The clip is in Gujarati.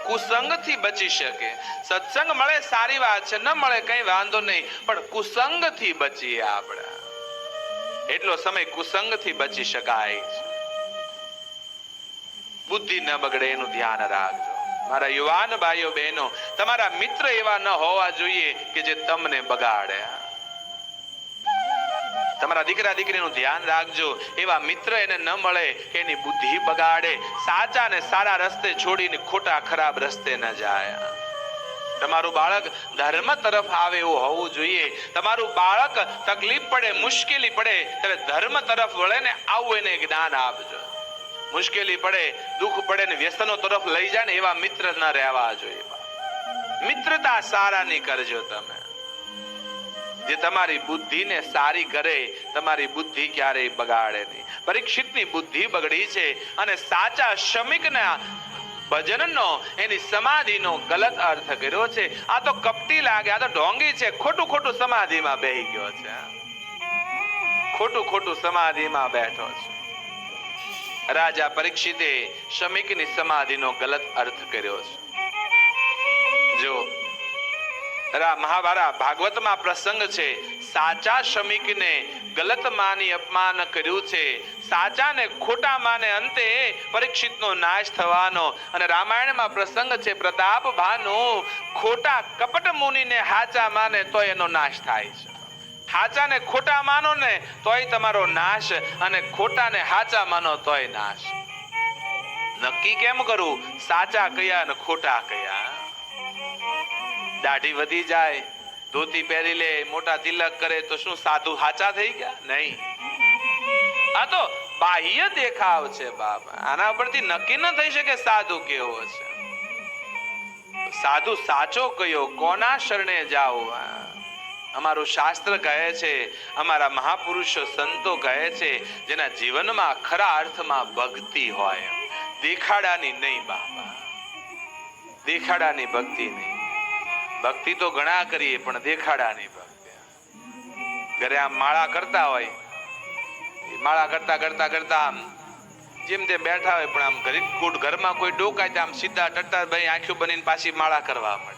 કુસંગથી બચી શકે. સત્સંગ મળે સારી વાત છે, ન મળે કઈ વાંધો નહીં, પણ કુસંગથી બચીએ આપણે. એટલો સમય કુસંગથી બચી શકાય છે. બુદ્ધિ ન બગડે એનું ધ્યાન રાખજો. મારા યુવાન ભાઈઓ બહેનો, તમારા મિત્ર એવા ન હોવા જોઈએ કે જે તમને બગાડે. તમારા દીકરા દીકરીનું ધ્યાન રાખજો. એવા મિત્ર એને ન મળે કે એની બુદ્ધિ બગાડે, સાચા ને સારા રસ્તે છોડીને ખોટા ખરાબ રસ્તે ન જાય. તમારું બાળક ધર્મ તરફ આવે એવું હોવું જોઈએ. તમારું બાળક તકલીફ પડે, મુશ્કેલી પડે ત્યારે ધર્મ તરફ વળે ને આવું એને જ્ઞાન આપજો. મુશ્કેલી પડે, દુઃખ પડે ને વ્યસનો તરફ લઈ જાય ને એવા મિત્ર ન રહેવા જોઈએ. મિત્રતા સારાની કરજો તમે, જે તમારી બુદ્ધિને સારી કરે. તમારી બુદ્ધિ ક્યારેય બગાડે નહીં. પરીક્ષિતની બુદ્ધિ બગડી છે અને સાચા શ્રમિકના ભજનનો, એની સમાધિનો ગલત અર્થ કર્યો છે. આ તો કપટી લાગે, આ તો ઢોંગી છે, ખોટું ખોટું સમાધિમાં બેહી ગયો છે, ખોટું ખોટું સમાધિમાં બેઠો છે. રાજા પરીક્ષિતે શ્રમિકની સમાધિનો ગલત અર્થ કર્યો છે. જો મહાભારત ભાગવતમાં પ્રસંગ છે, સાચા શ્રમિકને ગલત માની અપમાન કર્યું છે. સાચા ને ખોટા માને અંતે પરીક્ષિતનો નાશ થવાનો. અને રામાયણમાં પ્રસંગ છે, પ્રતાપ ભાનો ખોટા કપટ મુનિને હાચા માને તો એનો નાશ થાય છે. હાચા ને ખોટા માનો ને તોય તમારો નાશ, અને ખોટા ને હાચા માનો તોય નાશ. નક્કી કેમ કરું સાચા કયા ને ખોટા કયા? દાઢી વધી જાય, ધોતી પહેરી લે, મોટા તિલક કરે તો શું સાધુ હાચા થઈ ગયા? નહીં. આ તો બાહ્ય દેખાવ છે બાબા. આના પરથી નક્કી ન થઈ શકે સાધુ કેવો છે. સાધુ સાચો કયો, કોના શરણે જાઓ? અમારું શાસ્ત્ર કહે છે, અમારા મહાપુરુષો સંતો કહે છે, જેના જીવનમાં ખરા અર્થમાં ભક્તિ હોય, દેખાડાની નહીં બાબા, દેખાડાની ભક્તિ નહીં. ભક્તિ તો ઘણા કરીએ પણ દેખાડાની ભક્તિ. ઘરે આમ માળા કરતા હોય, માળા કરતા કરતા કરતા આમ જેમ તેમ બેઠા હોય, પણ આમ ઘરમાં કોઈ ડોકાય આમ સીધા ટટ્ટા ભાઈ આંખો બનીને પાછી માળા કરવા મળે.